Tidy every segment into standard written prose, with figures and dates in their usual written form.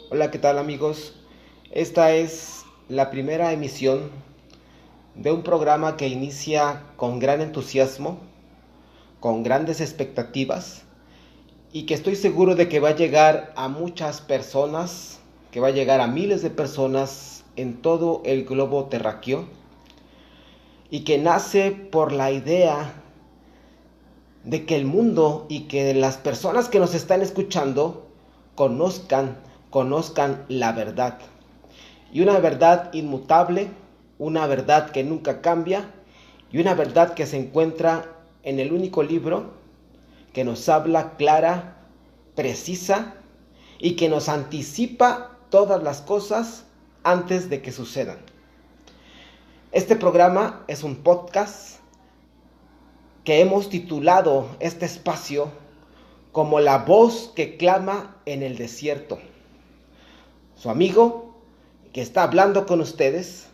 Hola, ¿qué tal amigos? Esta es la primera emisión de un programa que inicia con gran entusiasmo, con grandes expectativas y que estoy seguro de que va a llegar a muchas personas, que va a llegar a miles de personas en todo el globo terráqueo y que nace por la idea de que el mundo y que las personas que nos están escuchando conozcan la verdad. Y una verdad inmutable, una verdad que nunca cambia y una verdad que se encuentra en el único libro que nos habla clara, precisa y que nos anticipa todas las cosas antes de que sucedan. Este programa es un podcast que hemos titulado este espacio como la voz que clama en el desierto. Su amigo que está hablando con ustedes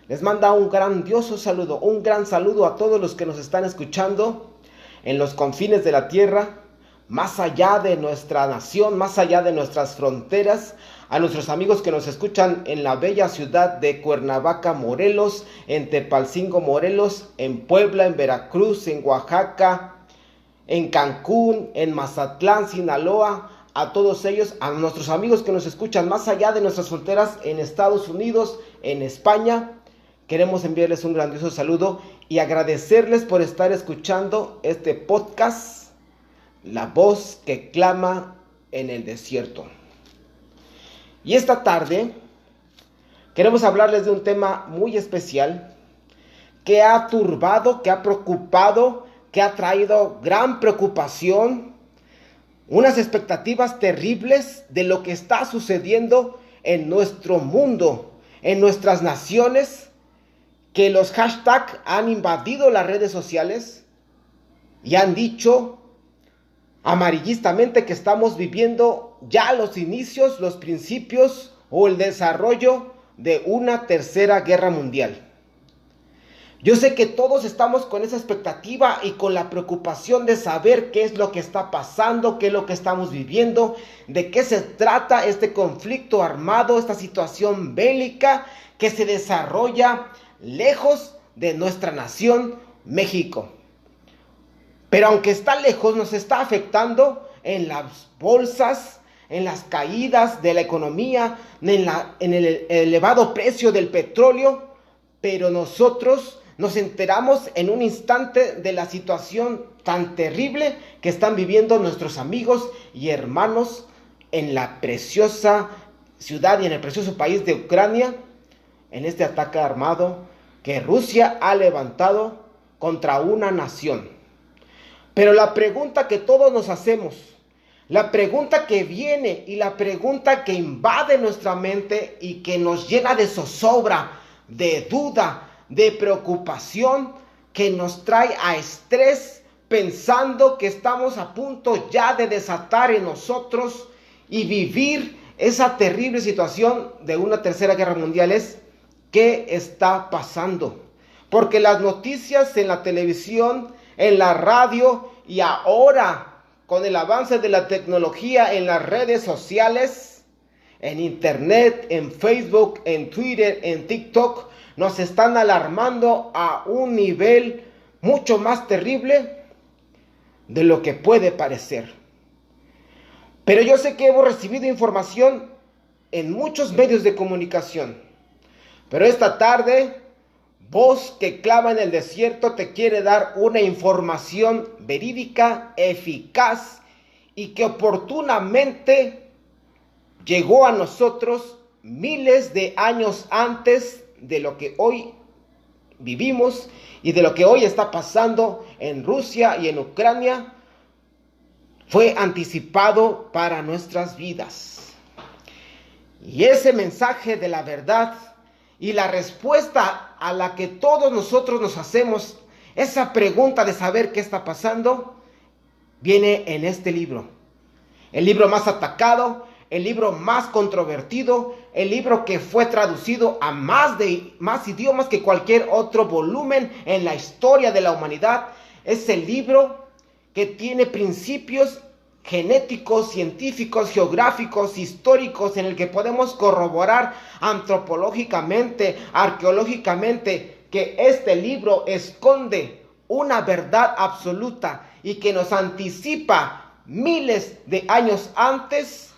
les manda un grandioso saludo, un gran saludo a todos los que nos están escuchando en los confines de la tierra, más allá de nuestra nación, más allá de nuestras fronteras, a nuestros amigos que nos escuchan en la bella ciudad de Cuernavaca, Morelos, en Tepalcingo, Morelos, en Puebla, en Veracruz, en Oaxaca, en Cancún, en Mazatlán, Sinaloa, a todos ellos, a nuestros amigos que nos escuchan más allá de nuestras fronteras en Estados Unidos, en España. Queremos enviarles un grandioso saludo y agradecerles por estar escuchando este podcast, La voz que clama en el desierto. Y esta tarde queremos hablarles de un tema muy especial que ha turbado, que ha preocupado, que ha traído gran preocupación, unas expectativas terribles de lo que está sucediendo en nuestro mundo, en nuestras naciones, que los hashtags han invadido las redes sociales y han dicho amarillistamente que estamos viviendo ya los inicios, los principios o el desarrollo de una tercera guerra mundial. Yo sé que todos estamos con esa expectativa y con la preocupación de saber qué es lo que está pasando, qué es lo que estamos viviendo, de qué se trata este conflicto armado, esta situación bélica que se desarrolla lejos de nuestra nación, México. Pero aunque está lejos, nos está afectando en las bolsas, en las caídas de la economía, en el elevado precio del petróleo, pero nosotros nos enteramos en un instante de la situación tan terrible que están viviendo nuestros amigos y hermanos en la preciosa ciudad y en el precioso país de Ucrania, en este ataque armado que Rusia ha levantado contra una nación. Pero la pregunta que todos nos hacemos, la pregunta que viene y la pregunta que invade nuestra mente y que nos llena de zozobra, de duda, de preocupación, que nos trae a estrés pensando que estamos a punto ya de desatar en nosotros y vivir esa terrible situación de una tercera guerra mundial es: ¿qué está pasando? Porque las noticias en la televisión, en la radio y ahora con el avance de la tecnología en las redes sociales, en internet, en Facebook, en Twitter, en TikTok, nos están alarmando a un nivel mucho más terrible de lo que puede parecer. Pero yo sé que hemos recibido información en muchos medios de comunicación. Pero esta tarde, voz que clama en el desierto te quiere dar una información verídica, eficaz y que oportunamente llegó a nosotros miles de años antes de lo que hoy vivimos y de lo que hoy está pasando en Rusia y en Ucrania. Fue anticipado para nuestras vidas. Y ese mensaje de la verdad y la respuesta a la que todos nosotros nos hacemos, esa pregunta de saber qué está pasando, viene en este libro. El libro más atacado, el libro más controvertido, el libro que fue traducido a más idiomas que cualquier otro volumen en la historia de la humanidad. Es el libro que tiene principios genéticos, científicos, geográficos, históricos, en el que podemos corroborar antropológicamente, arqueológicamente, que este libro esconde una verdad absoluta y que nos anticipa miles de años antes,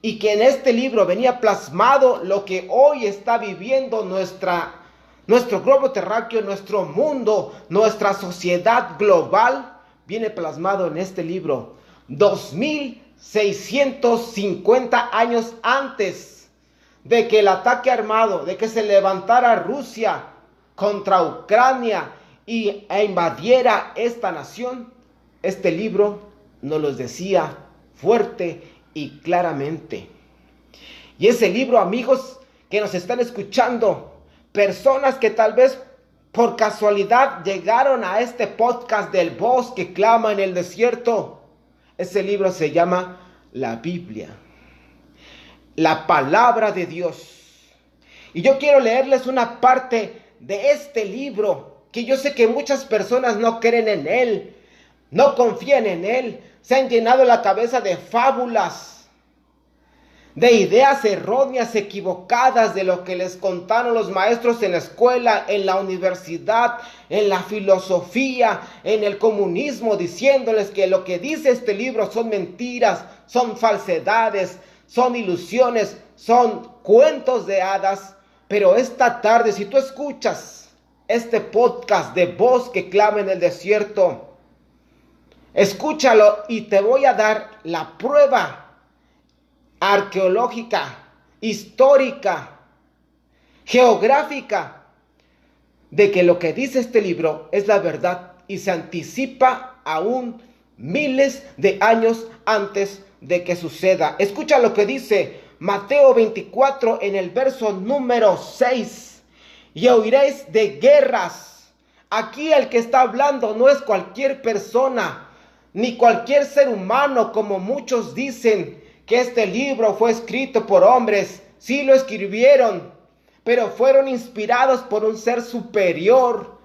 y que en este libro venía plasmado lo que hoy está viviendo nuestro globo terráqueo, nuestro mundo, nuestra sociedad global, viene plasmado en este libro 2650 años antes de que el ataque armado, de que se levantara Rusia contra Ucrania e invadiera esta nación. Este libro nos lo decía fuerte y claramente. Y ese libro, amigos que nos están escuchando, personas que tal vez por casualidad llegaron a este podcast del voz que clama en el desierto, ese libro se llama la Biblia, la palabra de Dios. Y yo quiero leerles una parte de este libro, que yo sé que muchas personas no creen en él, no confían en él, se han llenado la cabeza de fábulas, de ideas erróneas, equivocadas, de lo que les contaron los maestros en la escuela, en la universidad, en la filosofía, en el comunismo, diciéndoles que lo que dice este libro son mentiras, son falsedades, son ilusiones, son cuentos de hadas. Pero esta tarde, si tú escuchas este podcast de voz que clama en el desierto, escúchalo y te voy a dar la prueba arqueológica, histórica, geográfica, de que lo que dice este libro es la verdad y se anticipa aún miles de años antes de que suceda. Escucha lo que dice Mateo 24 en el verso número 6. Y oiréis de guerras. Aquí el que está hablando no es cualquier persona, ni cualquier ser humano, como muchos dicen que este libro fue escrito por hombres. Sí lo escribieron, pero fueron inspirados por un ser superior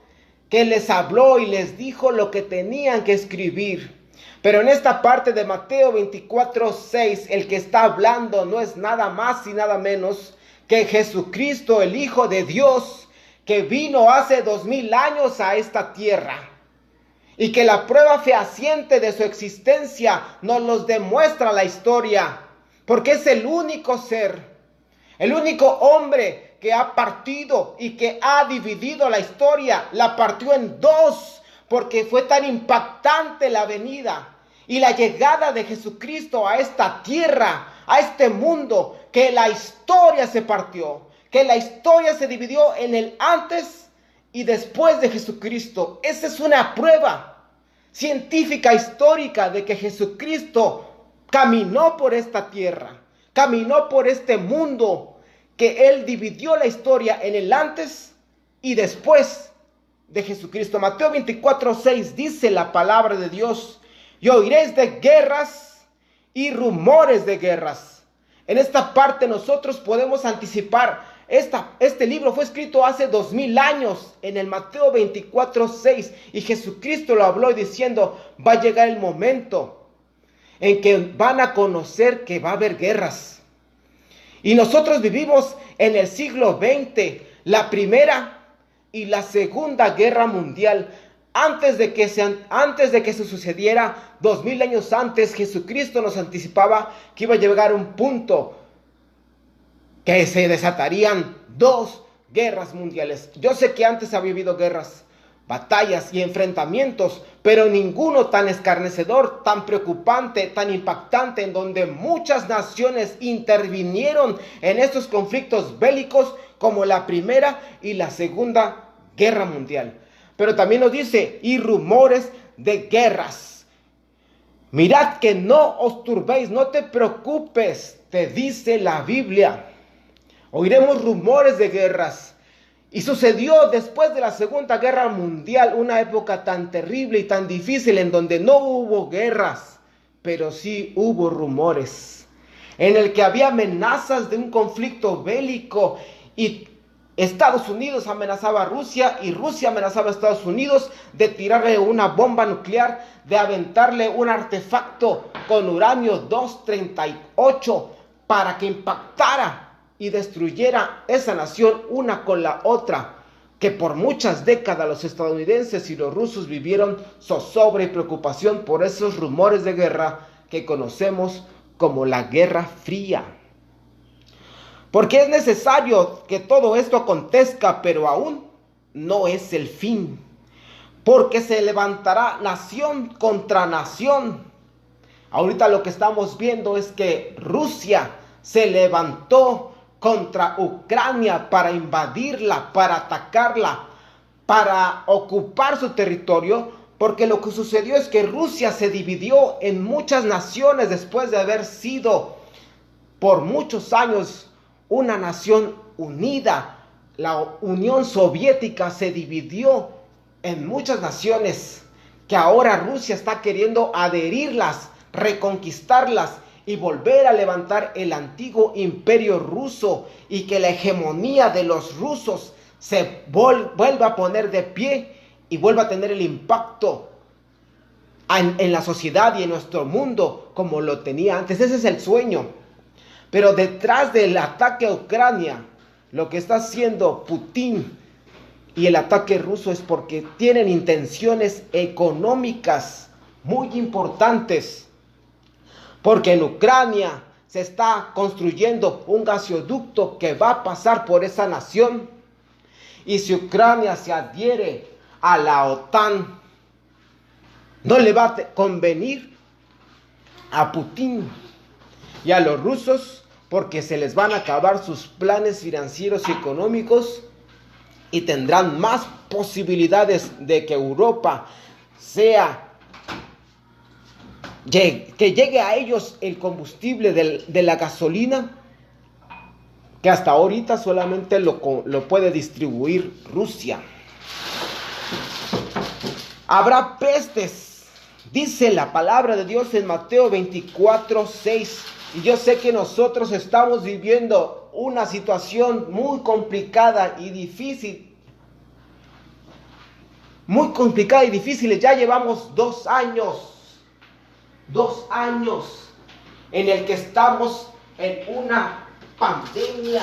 que les habló y les dijo lo que tenían que escribir. Pero en esta parte de Mateo 24:6, el que está hablando no es nada más y nada menos que Jesucristo, el Hijo de Dios, que vino hace 2000 años a esta tierra. Y que la prueba fehaciente de su existencia nos los demuestra la historia. Porque es el único ser, el único hombre que ha partido y que ha dividido la historia. La partió en dos, porque fue tan impactante la venida y la llegada de Jesucristo a esta tierra, a este mundo, que la historia se partió, que la historia se dividió en el antes y después de Jesucristo. Esa es una prueba científica, histórica, de que Jesucristo caminó por esta tierra, caminó por este mundo, que Él dividió la historia en el antes y después de Jesucristo. Mateo 24:6 dice la palabra de Dios: y oiréis de guerras y rumores de guerras. En esta parte nosotros podemos anticipar. Este libro fue escrito hace 2000 años en el Mateo 24:6, y Jesucristo lo habló diciendo: va a llegar el momento en que van a conocer que va a haber guerras. Y nosotros vivimos en el siglo XX, la primera y la segunda guerra mundial. Antes de que se sucediera, 2000 años antes, Jesucristo nos anticipaba que iba a llegar un punto que se desatarían dos guerras mundiales. Yo sé que antes había habido guerras, batallas y enfrentamientos, pero ninguno tan escarnecedor, tan preocupante, tan impactante, en donde muchas naciones intervinieron en estos conflictos bélicos como la primera y la segunda guerra mundial. Pero también nos dice: y rumores de guerras. Mirad que no os turbéis, no te preocupes, te dice la Biblia. Oiremos rumores de guerras. Y sucedió después de la Segunda Guerra Mundial, una época tan terrible y tan difícil, en donde no hubo guerras, pero sí hubo rumores, en el que había amenazas de un conflicto bélico, y Estados Unidos amenazaba a Rusia y Rusia amenazaba a Estados Unidos de tirarle una bomba nuclear, de aventarle un artefacto con uranio 238 para que impactara y destruyera esa nación una con la otra, que por muchas décadas los estadounidenses y los rusos vivieron zozobra y preocupación por esos rumores de guerra que conocemos como la Guerra Fría. Porque es necesario que todo esto acontezca, pero aún no es el fin. Porque se levantará nación contra nación. Ahorita lo que estamos viendo es que Rusia se levantó contra Ucrania para invadirla, para atacarla, para ocupar su territorio. Porque lo que sucedió es que Rusia se dividió en muchas naciones después de haber sido por muchos años una nación unida. La Unión Soviética se dividió en muchas naciones que ahora Rusia está queriendo adherirlas, reconquistarlas y volver a levantar el antiguo imperio ruso, y que la hegemonía de los rusos se vuelva a poner de pie y vuelva a tener el impacto en la sociedad y en nuestro mundo como lo tenía antes. Ese es el sueño. Pero detrás del ataque a Ucrania, lo que está haciendo Putin y el ataque ruso es porque tienen intenciones económicas muy importantes. Porque en Ucrania se está construyendo un gasoducto que va a pasar por esa nación. Y si Ucrania se adhiere a la OTAN, no le va a convenir a Putin y a los rusos, porque se les van a acabar sus planes financieros y económicos y tendrán más posibilidades de que Europa que llegue a ellos el combustible de la gasolina, que hasta ahorita solamente lo puede distribuir Rusia. Habrá pestes, dice la palabra de Dios en Mateo 24:6. Y yo sé que nosotros estamos viviendo una situación muy complicada y difícil. Muy complicada y difícil. Ya llevamos 2 años. 2 años en el que estamos en una pandemia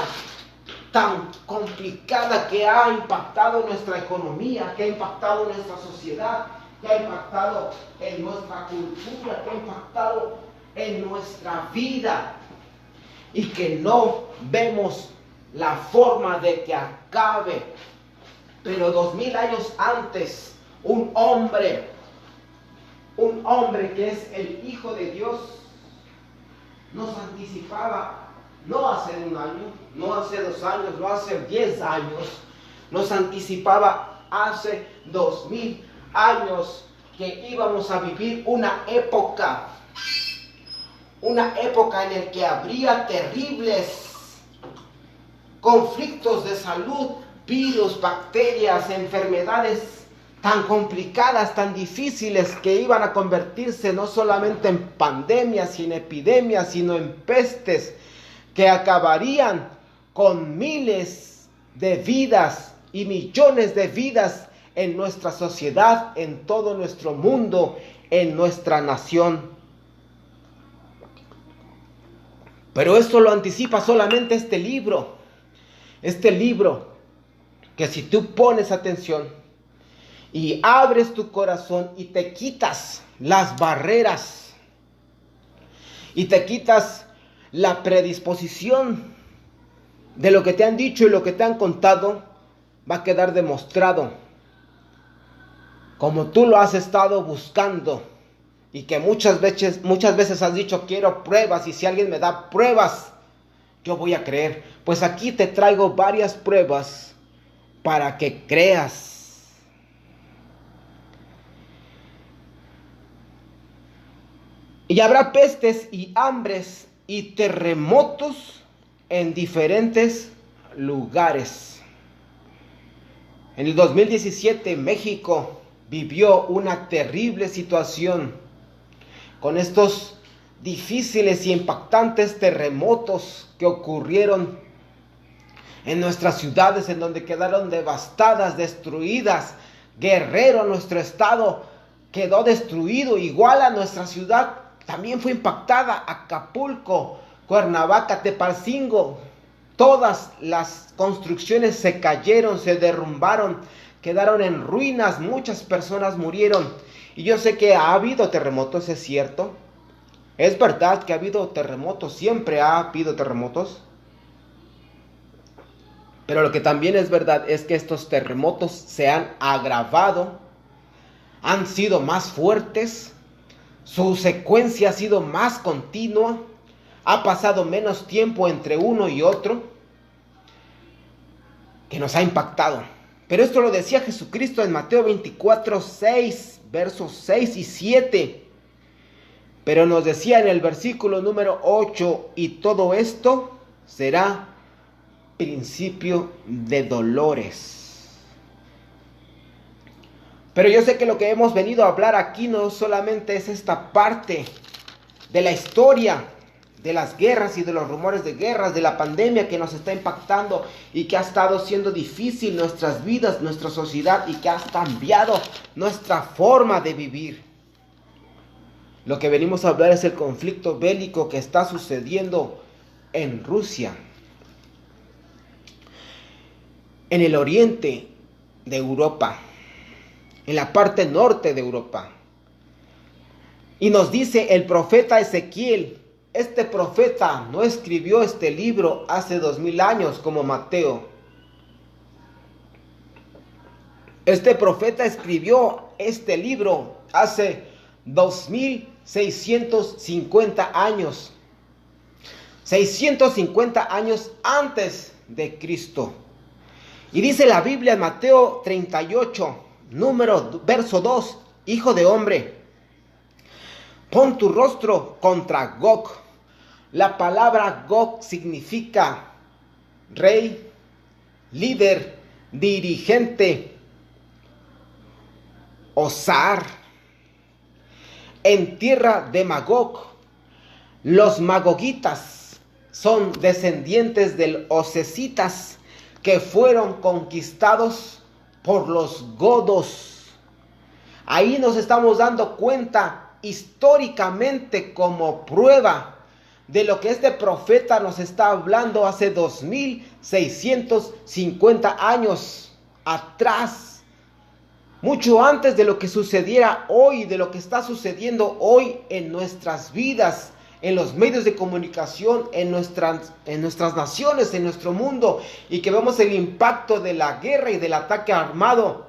tan complicada que ha impactado nuestra economía, que ha impactado nuestra sociedad, que ha impactado en nuestra cultura, que ha impactado en nuestra vida, y que no vemos la forma de que acabe. Pero 2000 años antes, un hombre que es el Hijo de Dios, nos anticipaba, no hace 1 año, no hace 2 años, no hace 10 años, nos anticipaba hace 2000 años que íbamos a vivir una época en la que habría terribles conflictos de salud, virus, bacterias, enfermedades tan complicadas, tan difíciles, que iban a convertirse no solamente en pandemias y en epidemias, sino en pestes que acabarían con miles de vidas y millones de vidas en nuestra sociedad, en todo nuestro mundo, en nuestra nación. Pero esto lo anticipa solamente este libro que si tú pones atención y abres tu corazón y te quitas las barreras y te quitas la predisposición de lo que te han dicho y lo que te han contado, va a quedar demostrado, como tú lo has estado buscando. Y que muchas veces has dicho: quiero pruebas, y si alguien me da pruebas, yo voy a creer. Pues aquí te traigo varias pruebas para que creas. Y habrá pestes y hambres y terremotos en diferentes lugares. En el 2017 México vivió una terrible situación con estos difíciles y impactantes terremotos que ocurrieron en nuestras ciudades en donde quedaron devastadas, destruidas. Guerrero, nuestro estado, quedó destruido, igual a nuestra ciudad también fue impactada. Acapulco, Cuernavaca, Tepalcingo, todas las construcciones se cayeron, se derrumbaron, quedaron en ruinas, muchas personas murieron. Y yo sé que ha habido terremotos, es cierto. Es verdad que ha habido terremotos, siempre ha habido terremotos. Pero lo que también es verdad es que estos terremotos se han agravado, han sido más fuertes, su secuencia ha sido más continua, ha pasado menos tiempo entre uno y otro, que nos ha impactado. Pero esto lo decía Jesucristo en Mateo 24, 6, versos 6 y 7. Pero nos decía en el versículo número 8, y todo esto será principio de dolores. Pero yo sé que lo que hemos venido a hablar aquí no solamente es esta parte de la historia de las guerras y de los rumores de guerras, de la pandemia que nos está impactando y que ha estado siendo difícil nuestras vidas, nuestra sociedad, y que ha cambiado nuestra forma de vivir. Lo que venimos a hablar es el conflicto bélico que está sucediendo en Rusia, en el oriente de Europa, en la parte norte de Europa. Y nos dice el profeta Ezequiel, este profeta no escribió este libro hace 2000 años como Mateo. Este profeta escribió este libro hace 2650 años. 650 años antes de Cristo. Y dice la Biblia en Mateo 38, verso 2, hijo de hombre, pon tu rostro contra Gog. La palabra Gog significa rey, líder, dirigente o zar. En tierra de Magog, los magogitas son descendientes de los osesitas, que fueron conquistados por los godos. Ahí nos estamos dando cuenta históricamente como prueba de lo que este profeta nos está hablando hace 2650 años atrás, mucho antes de lo que sucediera hoy, de lo que está sucediendo hoy en nuestras vidas, en los medios de comunicación, en nuestras naciones, en nuestro mundo, y que vemos el impacto de la guerra y del ataque armado,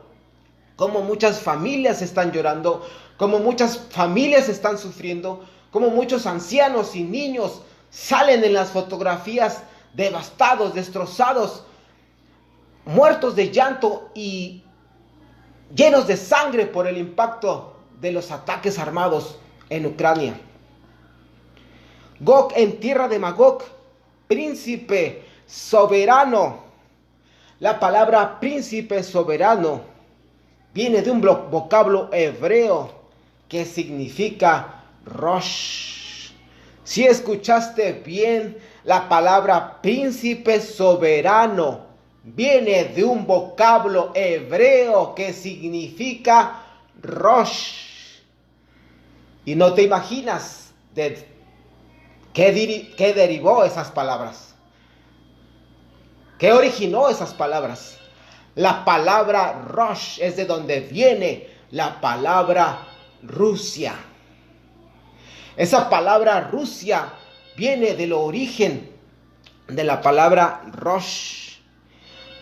como muchas familias están llorando, como muchas familias están sufriendo, como muchos ancianos y niños salen en las fotografías devastados, destrozados, muertos de llanto y llenos de sangre por el impacto de los ataques armados en Ucrania. Gog en tierra de Magog, príncipe soberano. La palabra príncipe soberano viene de un vocablo hebreo que significa Rosh. Si escuchaste bien, la palabra príncipe soberano viene de un vocablo hebreo que significa Rosh. Y no te imaginas de ¿qué derivó esas palabras? ¿Qué originó esas palabras? La palabra Rosh es de donde viene la palabra Rusia. Esa palabra Rusia viene del origen de la palabra Rosh.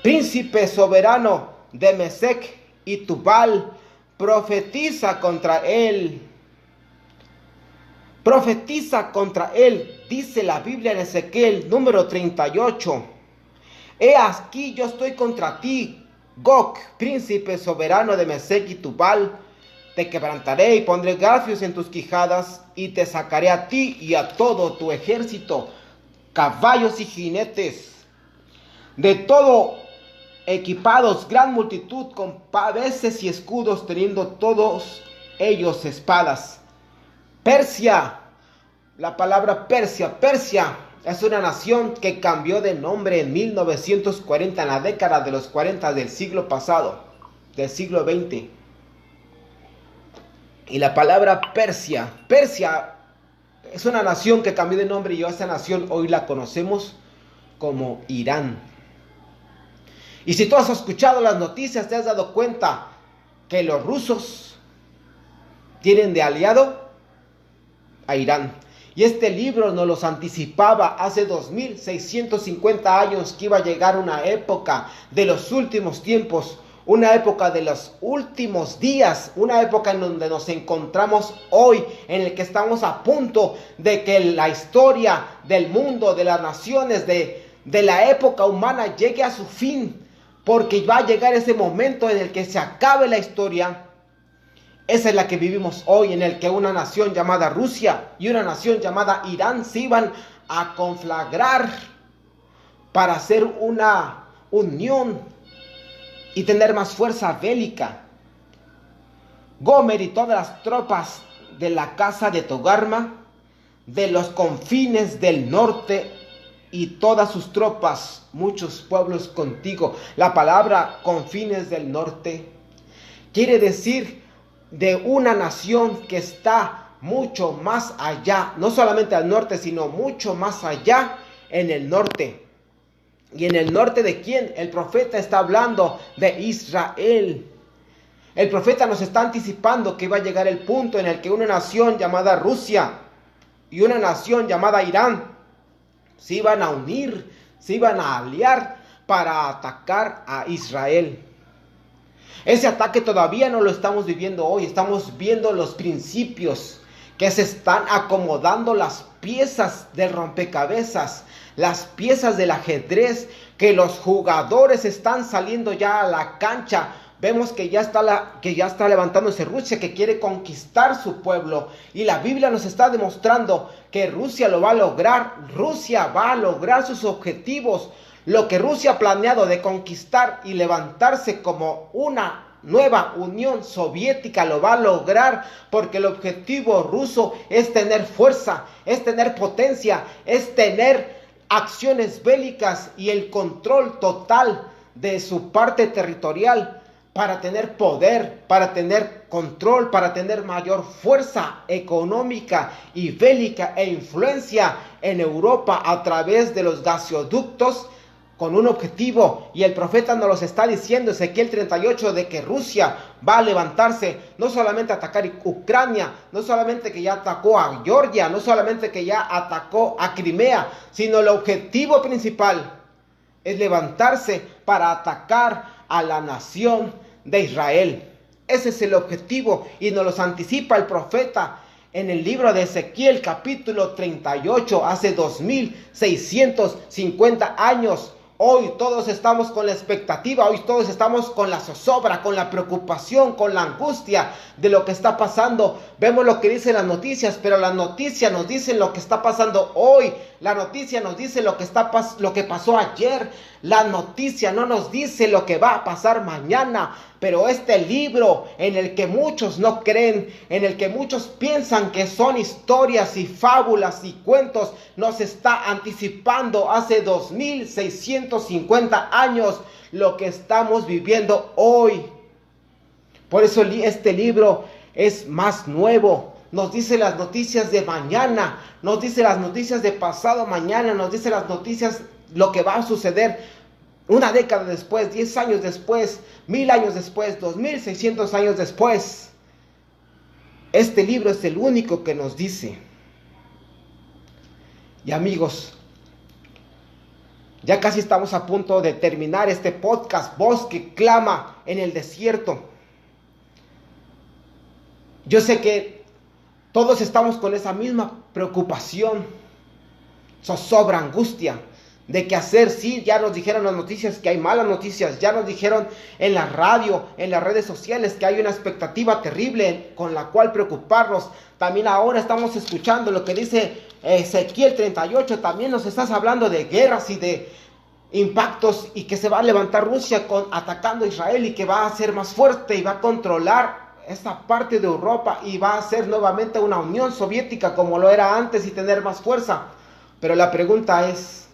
Príncipe soberano de Mesec y Tubal, profetiza contra él. Profetiza contra él, dice la Biblia en Ezequiel número 38. He aquí yo estoy contra ti, Gog, príncipe soberano de Mesec y Tubal. Te quebrantaré y pondré garfios en tus quijadas y te sacaré a ti y a todo tu ejército, caballos y jinetes, de todo equipados, gran multitud con paveses y escudos, teniendo todos ellos espadas. Persia, la palabra Persia Es una nación que cambió de nombre en 1940, en la década de los 40 del siglo pasado, del siglo XX. Y la palabra Persia es una nación que cambió de nombre y esa nación hoy la conocemos como Irán. Y si tú has escuchado las noticias, te has dado cuenta que los rusos tienen de aliado a Irán. Y este libro nos los anticipaba hace 2650 años que iba a llegar una época de los últimos tiempos, una época de los últimos días, una época en donde nos encontramos hoy, en el que estamos a punto de que la historia del mundo, de las naciones, de la época humana llegue a su fin, porque va a llegar ese momento en el que se acabe la historia. Esa es la que vivimos hoy, en el que una nación llamada Rusia y una nación llamada Irán se iban a conflagrar para hacer una unión y tener más fuerza bélica. Gomer y todas las tropas de la casa de Togarma, de los confines del norte, y todas sus tropas, muchos pueblos contigo. La palabra confines del norte quiere decir de una nación que está mucho más allá, no solamente al norte, sino mucho más allá en el norte. ¿Y en el norte de quién? El profeta está hablando de Israel. El profeta nos está anticipando que va a llegar el punto en el que una nación llamada Rusia y una nación llamada Irán se iban a unir, se iban a aliar para atacar a Israel. Ese ataque todavía no lo estamos viviendo hoy, estamos viendo los principios que se están acomodando, las piezas del rompecabezas, las piezas del ajedrez, que los jugadores están saliendo ya a la cancha. Vemos que ya está levantándose Rusia, que quiere conquistar su pueblo. Y la Biblia nos está demostrando que Rusia lo va a lograr. Rusia va a lograr sus objetivos. Lo que Rusia ha planeado de conquistar y levantarse como una nueva Unión Soviética lo va a lograr, porque el objetivo ruso es tener fuerza, es tener potencia, es tener acciones bélicas y el control total de su parte territorial, para tener poder, para tener control, para tener mayor fuerza económica y bélica e influencia en Europa a través de los gasoductos, con un objetivo. Y el profeta nos los está diciendo, Ezequiel 38, de que Rusia va a levantarse, no solamente a atacar Ucrania, no solamente que ya atacó a Georgia, no solamente que ya atacó a Crimea, sino el objetivo principal es levantarse para atacar a la nación de Israel. Ese es el objetivo y nos los anticipa el profeta en el libro de Ezequiel capítulo 38, hace 2650 años. Hoy todos estamos con la expectativa, hoy todos estamos con la zozobra, con la preocupación, con la angustia de lo que está pasando. Vemos lo que dicen las noticias, pero las noticias nos dicen lo que está pasando hoy. La noticia nos dice lo que pasó ayer. La noticia no nos dice lo que va a pasar mañana. Pero este libro en el que muchos no creen, en el que muchos piensan que son historias y fábulas y cuentos, nos está anticipando hace 2650 años lo que estamos viviendo hoy. Por eso este libro es más nuevo. Nos dice las noticias de mañana, nos dice las noticias de pasado mañana, nos dice las noticias, lo que va a suceder una década después, 10 años después, 1000 años después, 2600 años después. Este libro es el único que nos dice. Y amigos, ya casi estamos a punto de terminar este podcast, Voz que clama en el desierto. Yo sé que todos estamos con esa misma preocupación, zozobra, angustia de qué hacer. Sí, ya nos dijeron las noticias que hay malas noticias, ya nos dijeron en la radio, en las redes sociales, que hay una expectativa terrible con la cual preocuparnos. También ahora estamos escuchando lo que dice Ezequiel 38, también nos estás hablando de guerras y de impactos, y que se va a levantar Rusia atacando a Israel, y que va a ser más fuerte y va a controlar esta parte de Europa y va a ser nuevamente una Unión Soviética como lo era antes y tener más fuerza. Pero la pregunta es,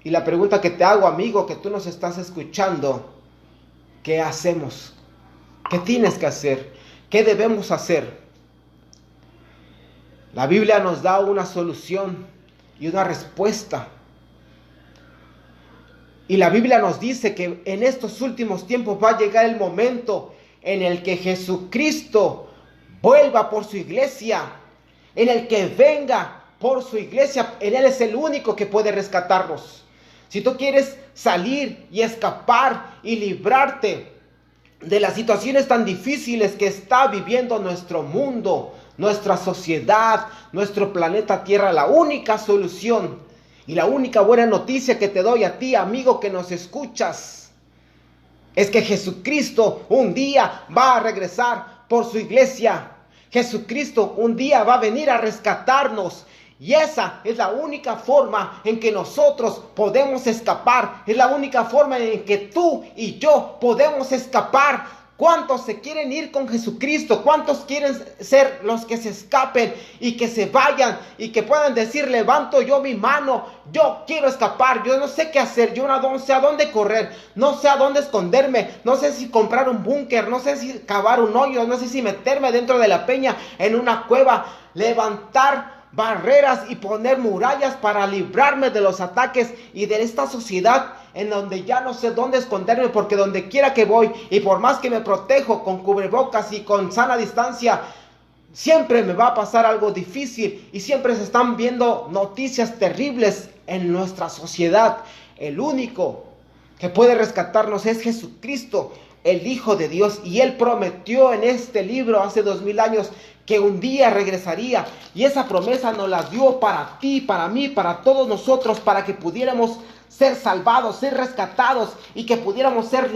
y la pregunta que te hago, amigo, que tú nos estás escuchando, ¿qué hacemos? ¿Qué tienes que hacer? ¿Qué debemos hacer? La Biblia nos da una solución y una respuesta. Y la Biblia nos dice que en estos últimos tiempos va a llegar el momento en el que Jesucristo vuelva por su iglesia, en el que venga por su iglesia. Él es el único que puede rescatarnos. Si tú quieres salir y escapar y librarte de las situaciones tan difíciles que está viviendo nuestro mundo, nuestra sociedad, nuestro planeta Tierra, la única solución y la única buena noticia que te doy a ti, amigo, que nos escuchas, es que Jesucristo un día va a regresar por su iglesia. Jesucristo un día va a venir a rescatarnos. Y esa es la única forma en que nosotros podemos escapar. Es la única forma en que tú y yo podemos escapar. ¿Cuántos se quieren ir con Jesucristo? ¿Cuántos quieren ser los que se escapen y que se vayan y que puedan decir, levanto yo mi mano, yo quiero escapar, yo no sé qué hacer, yo no sé a dónde correr, no sé a dónde esconderme, no sé si comprar un búnker, no sé si cavar un hoyo, no sé si meterme dentro de la peña en una cueva, levantar barreras y poner murallas para librarme de los ataques y de esta sociedad en donde ya no sé dónde esconderme, porque donde quiera que voy y por más que me protejo con cubrebocas y con sana distancia, siempre me va a pasar algo difícil y siempre se están viendo noticias terribles en nuestra sociedad. El único que puede rescatarnos es Jesucristo, el Hijo de Dios, y Él prometió en este libro hace 2000 años que un día regresaría, y esa promesa nos la dio para ti, para mí, para todos nosotros, para que pudiéramos ser salvados, ser rescatados y que pudiéramos ser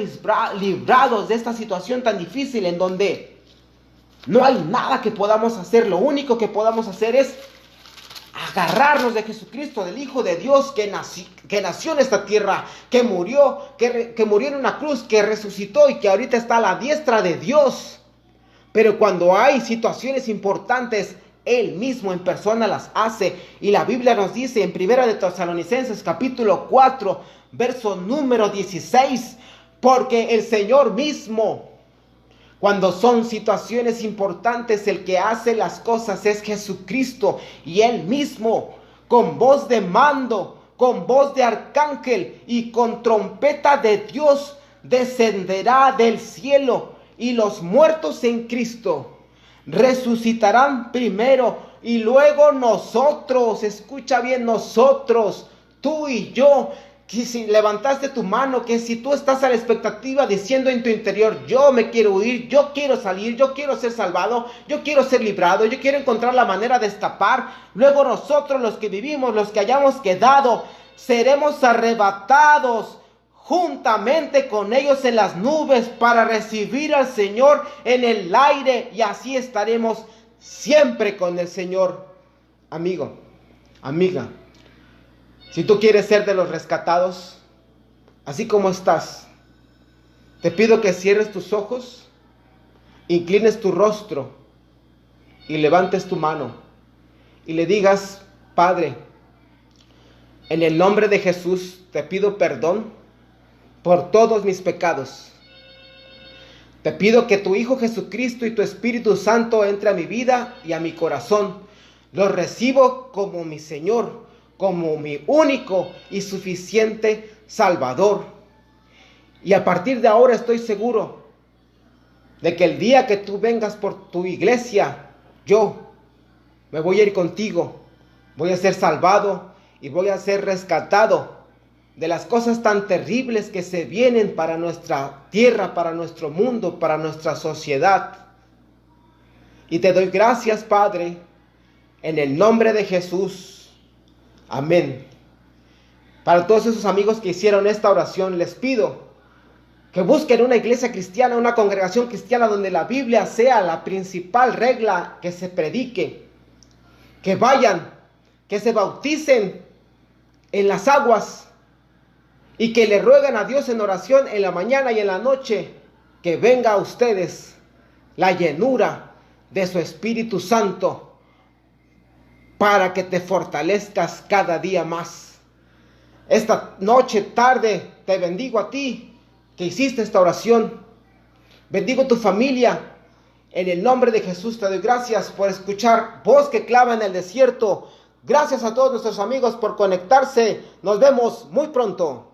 librados de esta situación tan difícil en donde no hay nada que podamos hacer. Lo único que podamos hacer es agarrarnos de Jesucristo, del Hijo de Dios que nació en esta tierra, que murió en una cruz, que resucitó y que ahorita está a la diestra de Dios. Pero cuando hay situaciones importantes, Él mismo en persona las hace. Y la Biblia nos dice en 1 de Tesalonicenses capítulo 4, verso número 16, porque el Señor mismo, cuando son situaciones importantes, el que hace las cosas es Jesucristo. Y Él mismo, con voz de mando, con voz de arcángel y con trompeta de Dios, descenderá del cielo. Y los muertos en Cristo resucitarán primero y luego nosotros, escucha bien, nosotros, tú y yo, que si levantaste tu mano, que si tú estás a la expectativa diciendo en tu interior, yo me quiero ir, yo quiero salir, yo quiero ser salvado, yo quiero ser librado, yo quiero encontrar la manera de escapar, luego nosotros los que vivimos, los que hayamos quedado, seremos arrebatados juntamente con ellos en las nubes para recibir al Señor en el aire, y así estaremos siempre con el Señor. Amigo, amiga, si tú quieres ser de los rescatados, así como estás, te pido que cierres tus ojos, inclines tu rostro y levantes tu mano y le digas, Padre, en el nombre de Jesús te pido perdón por todos mis pecados. Te pido que tu Hijo Jesucristo y tu Espíritu Santo entre a mi vida y a mi corazón. Los recibo como mi Señor, como mi único y suficiente Salvador. Y a partir de ahora estoy seguro de que el día que tú vengas por tu iglesia, yo me voy a ir contigo. Voy a ser salvado y voy a ser rescatado de las cosas tan terribles que se vienen para nuestra tierra, para nuestro mundo, para nuestra sociedad. Y te doy gracias, Padre, en el nombre de Jesús. Amén. Para todos esos amigos que hicieron esta oración, les pido que busquen una iglesia cristiana, una congregación cristiana donde la Biblia sea la principal regla que se predique. Que vayan, que se bauticen en las aguas y que le rueguen a Dios en oración en la mañana y en la noche, que venga a ustedes la llenura de su Espíritu Santo, para que te fortalezcas cada día más. Esta noche, tarde, te bendigo a ti que hiciste esta oración. Bendigo tu familia. En el nombre de Jesús te doy gracias por escuchar Voz que clama en el desierto. Gracias a todos nuestros amigos por conectarse. Nos vemos muy pronto.